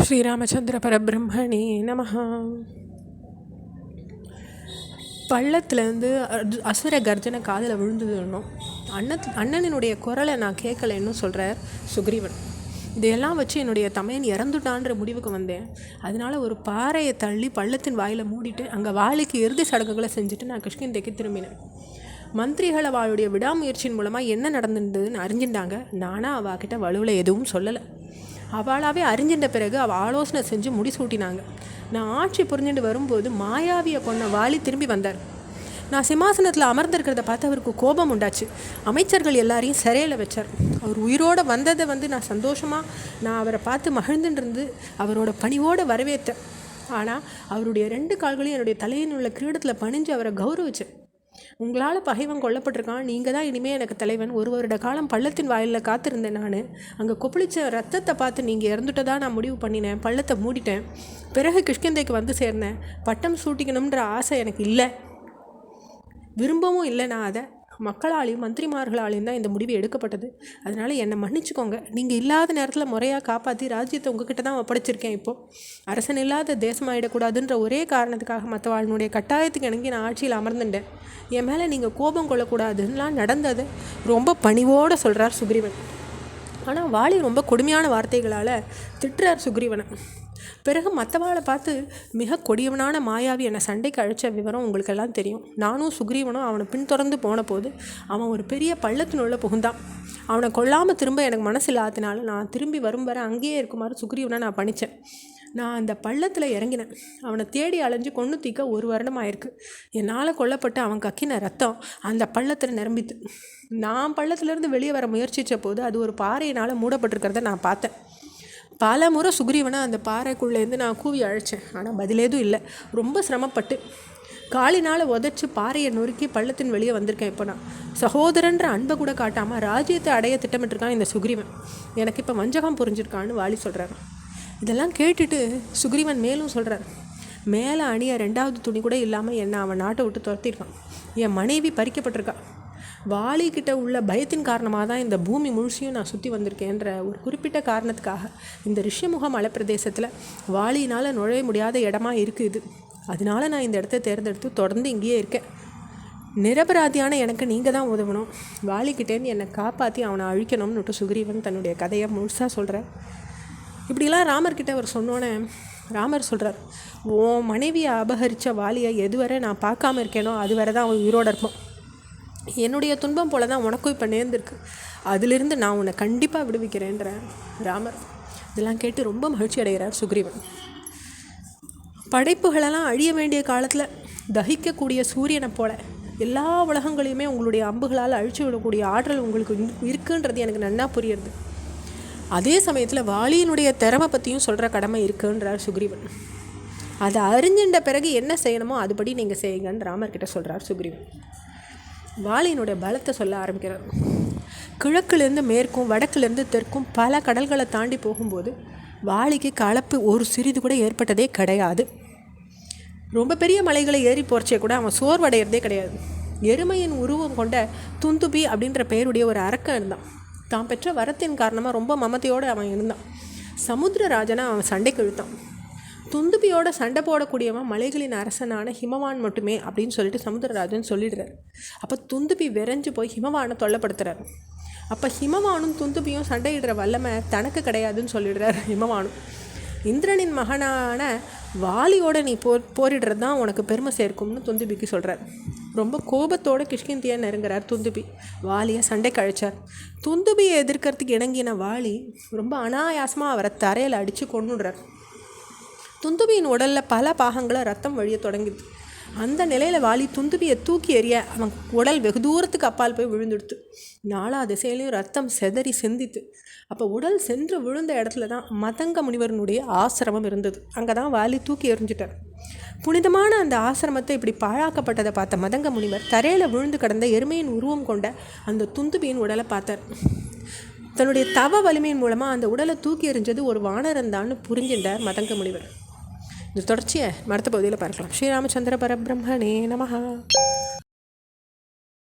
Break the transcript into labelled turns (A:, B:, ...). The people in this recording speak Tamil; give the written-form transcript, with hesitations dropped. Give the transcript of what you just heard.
A: ஸ்ரீராமச்சந்திர பரபிரம்மணே நமஹ. பள்ளத்துலேருந்து அசுர கர்ஜனை காதில் விழுந்ததுன்னும் அண்ணனினுடைய குரலை நான் கேட்கலைன்னு சொல்கிறார் சுக்ரீவன். இதையெல்லாம் வச்சு என்னுடைய தமையன் இறந்துட்டான்ற முடிவுக்கு வந்தேன். அதனால் ஒரு பாறையை தள்ளி பள்ளத்தின் வாயில் மூடிட்டு அங்கே வாளிக்கு இறுதி சடங்குகளை செஞ்சுட்டு நான் கிஷ்கிந்தைக்கு திரும்பினேன். மந்திரிகள் அவளுடைய விடாமுயற்சியின் மூலமாக என்ன நடந்துருந்ததுன்னு அறிஞ்சிட்டாங்க. நானாக அவகிட்ட வலுவில் எதுவும் சொல்லலை. அவளாவே அறிஞ்சின்ற பிறகு அவள் ஆலோசனை செஞ்சு முடிசூட்டினாங்க. நான் ஆட்சி புரிஞ்சுட்டு வரும்போது மாயாவியை கொண்ட வாலி திரும்பி வந்தார். நான் சிம்மாசனத்தில் அமர்ந்திருக்கிறத பார்த்து அவருக்கு கோபம் உண்டாச்சு. அமைச்சர்கள் எல்லாரையும் சிறையில் வச்சார். அவர் உயிரோடு வந்ததை நான் சந்தோஷமாக நான் அவரை பார்த்து மகிழ்ந்துட்டு அவரோட பணிவோடு வரவேற்றேன். ஆனால் அவருடைய 2 கால்களையும் என்னுடைய தலையின் உள்ள கிரீடத்தில் பணிஞ்சு அவரை கௌரவிச்சேன். உங்களால் பகைவன் கொல்லப்பட்டிருக்கான், நீங்கள் தான் இனிமேல் எனக்கு தலைவன். 1 வருட காலம் பள்ளத்தின் வாயிலில் காத்திருந்தேன். நான் அங்கே கொப்பளித்த ரத்தத்தை பார்த்து நீங்கள் இறந்துட்டதா நான் முடிவு பண்ணினேன். பள்ளத்தை மூடிட்டேன். பிறகு கிஷ்கிந்தைக்கு வந்து சேர்ந்தேன். பட்டம் சூட்டிக்கணுன்ற ஆசை எனக்கு இல்லை, விரும்பவும் இல்லை. நான் அதை மக்களாலையும் மந்திரிமார்களாலையும் தான் இந்த முடிவு எடுக்கப்பட்டது. அதனால் என்னை மன்னிச்சுக்கோங்க. நீங்கள் இல்லாத நேரத்தில் முறையாக காப்பாற்றி ராஜ்யத்தை உங்ககிட்ட தான் ஒப்படைச்சிருக்கேன். இப்போது அரசன் இல்லாத தேசமாகிடக்கூடாதுன்ற ஒரே காரணத்துக்காக மற்றவாளுடைய கட்டாயத்துக்கு இணங்கி நான் ஆட்சியில் அமர்ந்துட்டேன். என் மேலே நீங்கள் கோபம் கொள்ளக்கூடாதுன்னெலாம் நடந்தது ரொம்ப பணிவோடு சொல்கிறார் சுக்ரீவன். ஆனால் வாலி ரொம்ப கொடுமையான வார்த்தைகளால் திட்டுறார் சுக்ரீவனை. பிறகு மற்றவாளை பார்த்து மிக கொடியவனான மாயாவி என்னை சண்டைக்கு அழைச்ச விவரம் உங்களுக்கெல்லாம் தெரியும். நானும் சுக்ரீவனும் அவனை பின்தொடர்ந்து போன போது அவன் ஒரு பெரிய பள்ளத்தினுள்ள புகுந்தான். அவனை கொல்லாமல் திரும்ப எனக்கு மனசு இல்லாதனால நான் திரும்பி வரும் வர அங்கேயே இருக்குமாறு சுக்ரீவனை நான் பணித்தேன். நான் அந்த பள்ளத்தில் இறங்கினேன். அவனை தேடி அலைஞ்சு கொண்டு தீக்க 1 வருடம் ஆயிருக்கு. என்னால் கொல்லப்பட்டு அவன் கக்கின ரத்தம் அந்த பள்ளத்தில் நிரம்பித்து. நான் பள்ளத்துலேருந்து வெளியே வர முயற்சித்த போது அது ஒரு பாறையினால் மூடப்பட்டிருக்கிறத நான் பார்த்தேன். பல முறை சுக்ரீவனை அந்த பாறைக்குள்ளேருந்து நான் கூவி அழைச்சேன். ஆனால் பதிலேதும் இல்லை. ரொம்ப சிரமப்பட்டு காலினால் உதச்சி பாறையை நொறுக்கி பள்ளத்தின் வெளியே வந்திருக்கேன். இப்போ நான் சகோதரன்ற அன்பை கூட காட்டாமல் ராஜ்யத்தை அடைய திட்டமிட்டிருக்கான் இந்த சுக்ரீவன். எனக்கு இப்போ வஞ்சகம் புரிஞ்சிருக்கான்னு வாலி சொல்கிறார். இதெல்லாம் கேட்டுட்டு சுக்ரீவன் மேலும் சொல்கிறார். மேலே அணிய 2வது துணி கூட இல்லாமல் என்னை அவன் நாட்டை விட்டு துரத்திருக்கான். என் மனைவி பறிக்கப்பட்டிருக்கா. வாலிக்கிட்ட உள்ள பயத்தின் காரணமாக தான் இந்த பூமி முழுசையும் நான் சுற்றி வந்திருக்கேன்ற ஒரு குறிப்பிட்ட காரணத்துக்காக இந்த ரிஷிமுக மலை பிரதேசத்தில் வாலினால் நுழைய முடியாத இடமா இருக்குது இது. அதனால நான் இந்த இடத்த தேர்ந்தெடுத்து தொடர்ந்து இங்கேயே இருக்கேன். நிரபராதியான எனக்கு நீங்கள் தான் உதவணும். வாலிக்கிட்டேன்னு என்னை காப்பாற்றி அவனை அழிக்கணும்னுட்டு சுக்ரீவன் தன்னுடைய கதையை முழுசாக சொல்கிறார். இப்படிலாம் ராமர்கிட்ட அவர் சொன்னோன்னே ராமர் சொல்கிறார், உன் மனைவியை அபகரித்த வாலியை எதுவரை நான் பார்க்காம இருக்கேனோ அதுவரை தான் அவன் உயிரோடு இருப்பான். என்னுடைய துன்பம் போல தான் உனக்கும் இப்போ நேர்ந்திருக்கு. அதிலிருந்து நான் உன்னை கண்டிப்பாக விடுவிக்கிறேன்ற ராமர். இதெல்லாம் கேட்டு ரொம்ப மகிழ்ச்சி அடைகிறார் சுக்ரீவன். படைப்புகளெல்லாம் அழிய வேண்டிய காலத்தில் தகிக்கக்கூடிய சூரியனை போல எல்லா உலகங்களையுமே உங்களுடைய அம்புகளால் அழிச்சு விடக்கூடிய ஆற்றல் உங்களுக்கு இருக்குன்றது எனக்கு நன்னா புரியுறது. அதே சமயத்தில் வாலியினுடைய திறமை பற்றியும் சொல்கிற கடமை இருக்குன்றார் சுக்ரீவன். அதை அறிஞ்சின்ற பிறகு என்ன செய்யணுமோ அதுபடி நீங்கள் செய்யுங்கன்னு ராமர்கிட்ட சொல்கிறார் சுக்ரீவன். வாலியினுடைய பலத்தை சொல்ல ஆரம்பிக்கிறார். கிழக்குலேருந்து மேற்கும் வடக்குலேருந்து தெற்கும் பல கடல்களை தாண்டி போகும்போது வாலிக்கு கலப்பு ஒரு சிறிது கூட ஏற்பட்டதே கிடையாது. ரொம்ப பெரிய மலைகளை ஏறி போகிறச்சே கூட அவன் சோர்வடைகிறதே கிடையாது. எருமையின் உருவம் கொண்ட துந்துபி அப்படின்ற பெயருடைய ஒரு அரக்கன் இருந்தான். தான் பெற்ற வரத்தின் காரணமாக ரொம்ப மமத்தையோடு அவன் இருந்தான். சமுத்திரராஜனை அவன் சண்டைக்கு இழுத்தான். துந்துபியோட சண்டை போடக்கூடியவன் மலைகளின் அரசனான ஹிமவான் மட்டுமே அப்படின்னு சொல்லிட்டு சமுத்திரராஜன் சொல்லிடுறார். அப்போ துந்துபி விரைஞ்சு போய் ஹிமவானை தொல்லைப்படுத்துறார். அப்போ ஹிமவானும் துந்துபியும் சண்டையிடுற வல்லமை தனக்கு கிடையாதுன்னு சொல்லிடுறார் ஹிமவானும். இந்திரனின் மகனான வாலியோட நீ போரிடுறது தான் உனக்கு பெருமை சேர்க்கும்னு துந்துபிக்கு சொல்கிறார். ரொம்ப கோபத்தோடு கிஷ்கிந்தியை நெருங்குறார் துந்துபி. வாலியை சண்டைக்கு அழைச்சார். துந்துபியை எதிர்க்கிறதுக்கு இணங்கின வாலி ரொம்ப அனாயாசமாக அவரை தரையில் அடித்து கொன்னுடுறார். துந்துபியின் உடலில் பல பாகங்களை ரத்தம் வழிய தொடங்கிது. அந்த நிலையில் வாலி துந்துபியை தூக்கி எறிய அவன் உடல் வெகு தூரத்துக்கு அப்பால் போய் விழுந்துடுத்து. 4 திசையிலையும் ரத்தம் செதறி சிந்தித்து. அப்போ உடல் சென்று விழுந்த இடத்துல தான் மதங்க முனிவரனுடைய ஆசிரமம் இருந்தது. அங்கே தான் வாலி தூக்கி எறிஞ்சிட்டார். புனிதமான அந்த ஆசிரமத்தை இப்படி பாழாக்கப்பட்டதை பார்த்த மதங்க முனிவர் தரையில் விழுந்து கிடந்த எருமையின் உருவம் கொண்ட அந்த துந்துபியின் உடலை பார்த்தார். தன்னுடைய தவ வலிமையின் மூலமாக அந்த உடலை தூக்கி எறிஞ்சது ஒரு வானரந்தான்னு புரிஞ்சின்றார் மதங்க முனிவர். இந்த தொடர்ச்சியை அடுத்த பகுதியில் பார்க்கலாம். ஸ்ரீராமச்சந்திர பரபிரம்மணே நமஹ.